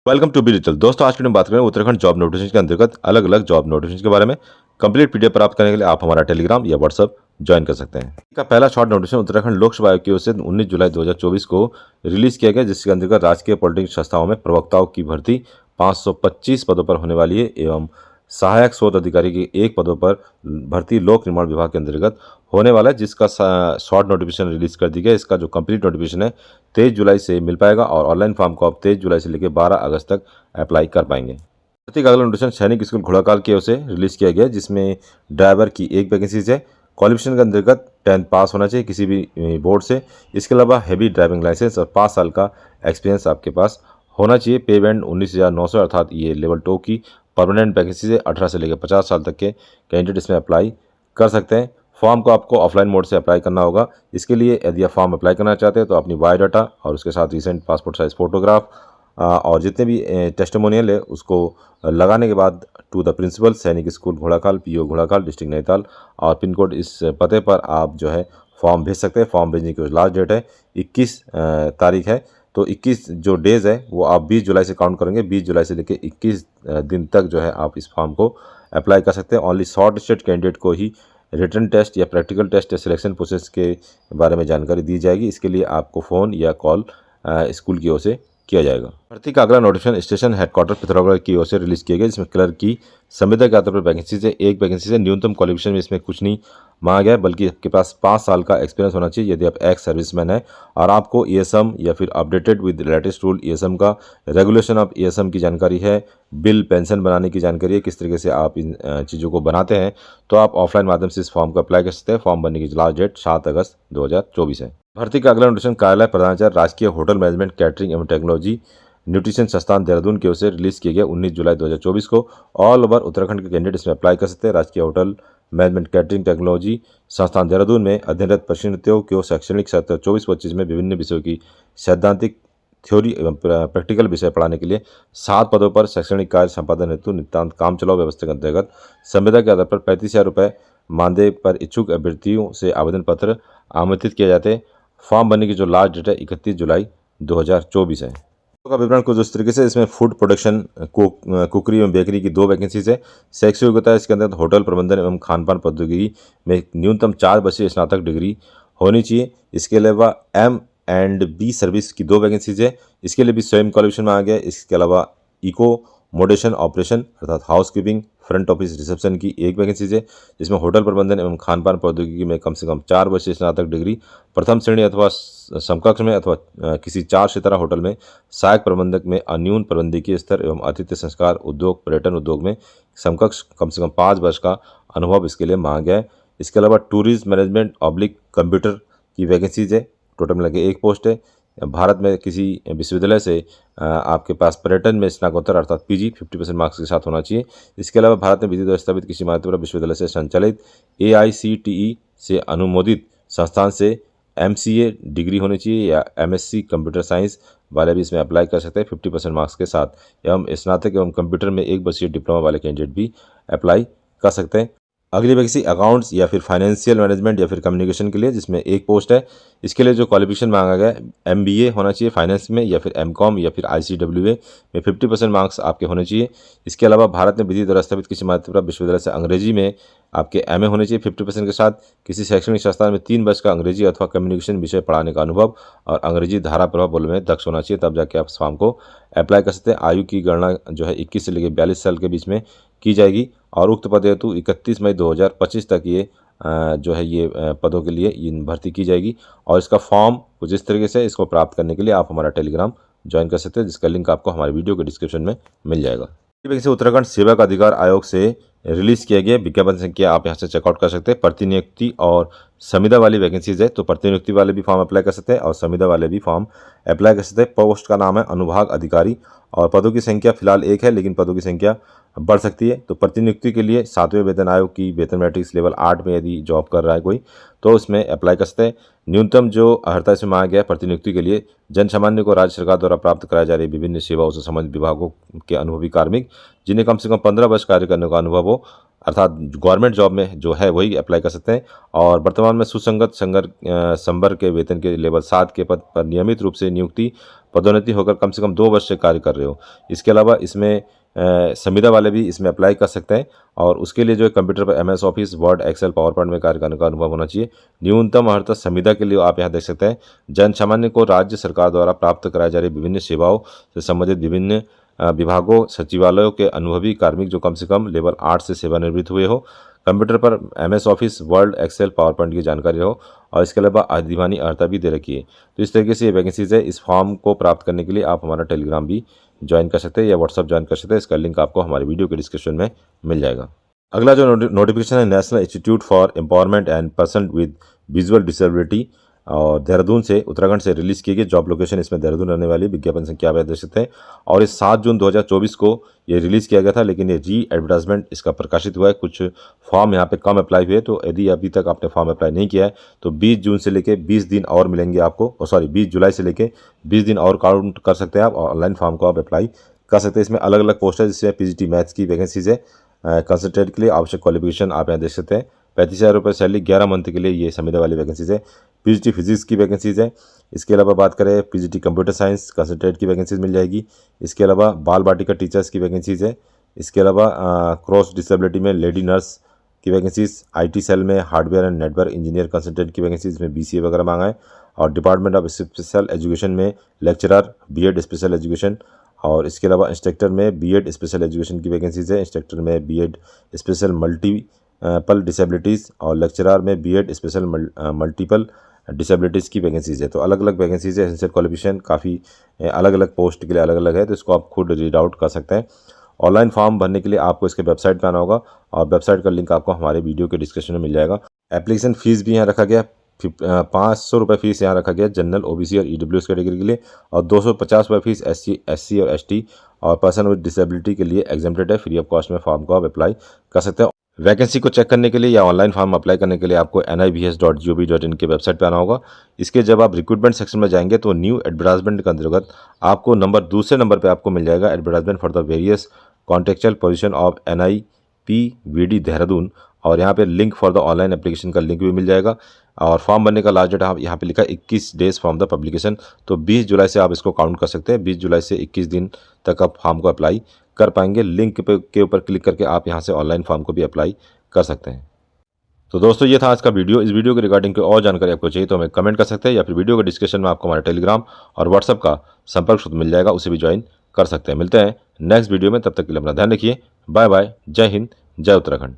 Welcome to be digital. दोस्तों, आज की हम बात करें उत्तराखंड जॉब नोटिफिकेशन के अंतर्गत अलग अलग जॉब नोटिफिकेशन के बारे में। कंप्लीट पीडीएफ प्राप्त करने के लिए आप हमारा टेलीग्राम या व्हाट्सअप ज्वाइन कर सकते हैं। का पहला शॉर्ट नोटिफिकेशन उत्तराखंड लोक सेवा आयोग की ओर से 19 जुलाई 2024 को रिलीज किया गया, जिसके अंतर्गत राजकीय पॉलिटेक्निक संस्थाओं में प्रवक्ताओं की भर्ती 525 पदों पर होने वाली है एवं सहायक शोध अधिकारी की 1 पदों पर भर्ती लोक निर्माण विभाग के अंतर्गत होने वाला है, जिसका शॉर्ट नोटिफिकेशन रिलीज कर दी गया। इसका जो कंप्लीट नोटिफिकेशन है 23 जुलाई से मिल पाएगा और ऑनलाइन फॉर्म को आप 23 जुलाई से लेकर 12 अगस्त तक अप्लाई कर पाएंगे। भर्ती का अगला नोटिफिकेशन सैनिक स्कूल घोड़ाखाल की ओर से रिलीज किया गया, जिसमें ड्राइवर की 1 वैकेंसीज है। क्वालिफिकेशन के अंतर्गत 10th पास होना चाहिए किसी भी बोर्ड से। इसके अलावा हैवी ड्राइविंग लाइसेंस और 5 साल का एक्सपीरियंस आपके पास होना चाहिए। पे बैंड 19,900 अर्थात ये लेवल 2 की परमानेंट वैकेंसी से 18 से लेकर 50 साल तक के कैंडिडेट इसमें अप्लाई कर सकते हैं। फॉर्म को आपको ऑफलाइन मोड से अप्लाई करना होगा। इसके लिए यदि आप फॉर्म अप्लाई करना चाहते हैं तो अपनी बायोडाटा और उसके साथ रिसेंट पासपोर्ट साइज फोटोग्राफ और जितने भी टेस्टिमोनियल है उसको लगाने के बाद टू द प्रिंसिपल सैनिक school Ghorakhal, PO Ghorakhal, district Nainital और पिन कोड इस पते पर आप जो है फॉर्म भेज सकते हैं। फॉर्म भेजने की लास्ट डेट है 21 तारीख है। तो 21 जो डेज़ है वो आप 20 जुलाई से काउंट करेंगे। 20 जुलाई से लेकर 21 दिन तक जो है आप इस फॉर्म को अप्लाई कर सकते हैं। ओनली शॉर्ट लिस्टेड कैंडिडेट को ही रिटन टेस्ट या प्रैक्टिकल टेस्ट या सिलेक्शन प्रोसेस के बारे में जानकारी दी जाएगी। इसके लिए आपको फ़ोन या कॉल स्कूल की ओर से किया जाएगा। भर्ती का अगला नोटिफिकेशन स्टेशन हेडक्वार्टर पिथौरागढ़ की ओर से रिलीज किया गया, जिसमें क्लर्क की संविदा के आधार पर वैकेंसी से 1 वैकेंसी से न्यूनतम क्वालिफिकेशन में इसमें कुछ नहीं मांगा गया है, बल्कि आपके पास 5 साल का एक्सपीरियंस होना चाहिए यदि आप एक्स सर्विसमैन है और आपको ईएसएम या फिर updated with latest rule ESM का रेगुलेशन ऑफ ईएसएम की जानकारी है, बिल पेंशन बनाने की जानकारी है, किस तरीके से आप इन चीज़ों को बनाते हैं, तो आप ऑफलाइन माध्यम से इस फॉर्म को अप्लाई कर सकते हैं। फॉर्म भरने की लास्ट डेट 7 अगस्त 2024 है। भर्ती का अगला नोटिफिकेशन कार्यालय प्रधानाचार्य राजकीय होटल मैनेजमेंट कैटरिंग एवं टेक्नोलॉजी न्यूट्रिशन संस्थान देहरादून की ओर से रिलीज किया गया 19 जुलाई 2024 को। ऑल ओवर उत्तराखंड के कैंडिडेट इसमें अप्लाई कर सकते हैं। राजकीय होटल मैनेजमेंट कैटरिंग टेक्नोलॉजी संस्थान देहरादून में अध्ययनरत प्रशिक्षणार्थियों को शैक्षणिक सत्र 24-25 में विभिन्न विषयों की सैद्धांतिक, थ्योरी एवं प्रैक्टिकल विषय पढ़ाने के लिए 7 पदों पर शैक्षणिक कार्य संपादन हेतु नितांत काम चलाओ व्यवस्था के अंतर्गत संविदा के आधार पर 35,000 रुपये मानदेय पर इच्छुक अभ्यर्थियों से आवेदन पत्र आमंत्रित किए जाते हैं। फॉर्म भरने की जो लास्ट डेट है 31 जुलाई 2024 है। का विवरण कुछ इस तरीके से, इसमें फूड प्रोडक्शन, कुकरी एवं बेकरी की 2 वैकेंसीज है। शैक्षिक योग्यता इसके अंदर होटल प्रबंधन एवं खानपान प्रौद्योगिकी में न्यूनतम 4 वर्षीय स्नातक डिग्री होनी चाहिए। इसके अलावा M&B सर्विस की 2 वैकेंसीज है। इसके लिए भी स्वयं क्वालिफिकेशन में आ गया। इसके अलावा इको मोडेशन ऑपरेशन अर्थात house keeping front office reception की 1 वैकेंसीज है, जिसमें होटल प्रबंधन एवं खानपान प्रौद्योगिकी में कम से कम 4 वर्षीय स्नातक डिग्री प्रथम श्रेणी अथवा समकक्ष में अथवा किसी 4 सितारा होटल में सहायक प्रबंधक में अन्यून प्रबंधकीय स्तर एवं आतिथ्य संस्कार उद्योग पर्यटन उद्योग में समकक्ष कम से कम 5 वर्ष का अनुभव इसके लिए मांगा गया है। इसके अलावा टूरिज्म मैनेजमेंट ऑब्लिक कंप्यूटर की वैकेंसीज है। टोटल मिला के 1 पोस्ट है। भारत में किसी विश्वविद्यालय से आपके पास पर्यटन में स्नातकोत्तर अर्थात पीजी 50% मार्क्स के साथ होना चाहिए। इसके अलावा भारत में विधि द्वारा स्थापित किसी मान्यता विश्वविद्यालय से संचालित AICTE से अनुमोदित संस्थान से MCA डिग्री होनी चाहिए या MSc कंप्यूटर साइंस वाले भी इसमें अप्लाई कर सकते हैं 50% मार्क्स के साथ। एवं स्नातक एवं कंप्यूटर में 1 वर्षीय डिप्लोमा वाले कैंडिडेट भी अप्लाई कर सकते हैं। अगली वैकेंसी अकाउंट्स या फिर फाइनेंशियल मैनेजमेंट या फिर कम्युनिकेशन के लिए, जिसमें 1 पोस्ट है। इसके लिए जो क्वालिफिकेशन मांगा गया है MBA होना चाहिए फाइनेंस में या फिर MCOM या फिर ICWA में 50% मार्क्स आपके होने चाहिए। इसके अलावा भारत में विधि द्वारा स्थापित किसी मान्यता प्राप्त विश्वविद्यालय से अंग्रेजी में आपके MA होने चाहिए 50% के साथ। किसी शैक्षणिक संस्थान में 3 वर्ष का अंग्रेजी अथवा कम्युनिकेशन विषय पढ़ाने का अनुभव और अंग्रेजी धारा प्रभाव बोलने में दक्ष होना चाहिए, तब जाके आप इस फॉर्म को अप्लाई कर सकते हैं। आयु की गणना जो है 21 से लेकर 42 साल के बीच में की जाएगी और उक्त पद हेतु 31 मई 2025 तक ये जो है ये पदों के लिए ये भर्ती की जाएगी। और इसका फॉर्म कुछ इस तरीके से, इसको प्राप्त करने के लिए आप हमारा टेलीग्राम ज्वाइन कर सकते हैं, जिसका लिंक आपको हमारे वीडियो के डिस्क्रिप्शन में मिल जाएगा। वैकेंसी उत्तराखंड सेवक अधिकार आयोग से रिलीज किया गया विज्ञापन संख्या आप यहाँ से चेकआउट कर सकते हैं। प्रतिनियुक्ति और संविदा वाली वैकेंसीज है, तो प्रतिनियुक्ति वाले भी फॉर्म अप्लाई कर सकते हैं और संविदा वाले भी फॉर्म अप्लाई कर सकते हैं। पोस्ट का नाम है अनुभाग अधिकारी और पदों की संख्या फिलहाल 1 है, लेकिन पदों की संख्या बढ़ सकती है। तो प्रतिनियुक्ति के लिए 7वें वेतन आयोग की वेतन मैट्रिक्स लेवल 8 में यदि जॉब कर रहा है कोई तो उसमें अप्लाई कर सकते हैं। न्यूनतम जो अर्हता इसमें मांगा गया प्रतिनियुक्ति के लिए, जन सामान्य को राज्य सरकार द्वारा प्राप्त कराई जा रही विभिन्न सेवाओं से संबंधित विभागों के अनुभवी कार्मिक जिन्हें कम से कम 15 वर्ष कार्य करने का अनुभव हो अर्थात गवर्नमेंट जॉब में जो है वही अप्लाई कर सकते हैं। और वर्तमान में सुसंगत संबर के वेतन के लेवल 7 के पद पर नियमित रूप से नियुक्ति पदोन्नति होकर कम से कम 2 वर्ष से कार्य कर रहे हो। इसके अलावा इसमें संविदा वाले भी इसमें अप्लाई कर सकते हैं और उसके लिए जो है कंप्यूटर पर MS Office, Word, Excel, PowerPoint में कार्य करने का अनुभव होना चाहिए। न्यूनतम अर्हता संविदा के लिए आप यहाँ देख सकते हैं जन सामान्य को राज्य सरकार द्वारा प्राप्त कराई जा रही विभिन्न सेवाओं से संबंधित विभिन्न विभागों सचिवालयों के अनुभवी कार्मिक जो कम से कम लेवल 8 से सेवानिवृत्त हुए हो, कंप्यूटर पर MS Office, Word, Excel, PowerPoint की जानकारी हो और इसके अलावा अधिमानी अर्हता भी दे रखी है। तो इस तरीके से ये वैकेंसीज है। इस फॉर्म को प्राप्त करने के लिए आप हमारा टेलीग्राम भी ज्वाइन कर सकते हैं या व्हाट्सअप ज्वाइन कर सकते हैं। इसका लिंक आपको हमारे वीडियो के डिस्क्रिप्शन में मिल जाएगा। अगला जो नोटिफिकेशन है national institute for empowerment and person with visual disability और देहरादून से, उत्तराखंड से रिलीज़ की गई। जॉब लोकेशन इसमें देहरादून रहने वाली। विज्ञापन संख्या आप देख सकते हैं और इस 7 जून 2024 को ये रिलीज़ किया गया था, लेकिन ये री एडवर्टाइजमेंट इसका प्रकाशित हुआ है। कुछ फॉर्म यहाँ पे कम अप्लाई हुए, तो यदि अभी तक आपने फॉर्म अप्लाई नहीं किया है तो 20 जून से लेके 20 दिन और मिलेंगे आपको, 20 जुलाई से लेके 20 दिन और काउंट कर सकते हैं आप और ऑनलाइन फॉर्म को आप अप्लाई कर सकते हैं। इसमें अलग अलग पोस्ट है जिसमें PGT मैथ्स की वैकेंसीज है। कंसल्टेंट के लिए आवश्यक क्वालिफिकेशन आप यहाँ देख सकते हैं। 35,000 रुपये सैलरी, 11 मंथ के लिए ये संविदा वाली वैकेंसीज है। PGT फिजिक्स की वैकेंसीज है। इसके अलावा बात करें PGT कंप्यूटर साइंस कंसल्टेंट की वैकेंसीज मिल जाएगी। इसके अलावा बाल बाटिका टीचर्स की वैकेंसीज है। इसके अलावा क्रॉस डिसेबिलिटी में लेडी नर्स की वैकेंसीज, IT सेल में hardware and network engineer consultant की वैकेंसीज में BCA वगैरह मांगा है। और डिपार्टमेंट ऑफ स्पेशल एजुकेशन में लेक्चरर, B.Ed स्पेशल एजुकेशन और इसके अलावा इंस्ट्रक्टर में B.Ed स्पेशल एजुकेशन की वैकेंसीज है। इंस्ट्रक्टर में B.Ed स्पेशल मल्टीपल डिसेबिलिटीज़ और लेक्चरर में B.Ed स्पेशल मल्टीपल डिसेबिलिटीज़ की वैकेंसीज है। तो अलग अलग वैकेंसीज है। एसेंशियल क्वालिफिकेशन काफ़ी अलग अलग पोस्ट के लिए अलग अलग है, तो इसको आप खुद रीड आउट कर सकते हैं। ऑनलाइन फॉर्म भरने के लिए आपको इसके वेबसाइट पर आना होगा और वेबसाइट का लिंक आपको हमारे वीडियो के डिस्क्रिप्शन में मिल जाएगा। एप्लीकेशन फ़ीस भी यहाँ रखा गया, 500 रुपये फीस यहाँ रखा गया जनरल, OBC और EWS कैटेगरी के लिए और 250 रुपये फीस SC और ST और पर्सन विद डिसेबिलिटी के लिए एग्जेम्प्टेड है। फ्री ऑफ कॉस्ट में फॉर्म को आप अप्लाई कर सकते हैं। वैकेंसी को चेक करने के लिए या ऑनलाइन फॉर्म अप्लाई करने के लिए आपको nibs.gov.in के वेबसाइट पर आना होगा। इसके जब आप रिक्रूटमेंट सेक्शन में जाएंगे तो न्यू एडवर्टाइजमेंट के अंतर्गत आपको दूसरे नंबर पर आपको मिल जाएगा advertisement for the various contextual position of NIPVD Dehradun और यहाँ पे link for the online application का लिंक भी मिल जाएगा। और फॉर्म भरने का लास्ट डेट यहाँ पे लिखा है 21 डेज फ्रॉम द पब्लिकेशन, तो 20 जुलाई से आप इसको काउंट कर सकते हैं। 20 जुलाई से 21 दिन तक आप फॉर्म को अप्लाई कर पाएंगे। लिंक के ऊपर क्लिक करके आप यहाँ से ऑनलाइन फॉर्म को भी अप्लाई कर सकते हैं। तो दोस्तों ये था आज का वीडियो। इस वीडियो के रिगार्डिंग कोई और जानकारी आपको चाहिए तो हमें कमेंट कर सकते हैं या फिर वीडियो के डिस्क्रिप्शन में आपको हमारा टेलीग्राम और व्हाट्सअप का संपर्क सूत्र मिल जाएगा, उसे भी ज्वाइन कर सकते हैं। मिलते हैं नेक्स्ट वीडियो में, तब तक के लिए अपना ध्यान रखिए। Bye bye. जय हिंद, जय उत्तराखंड।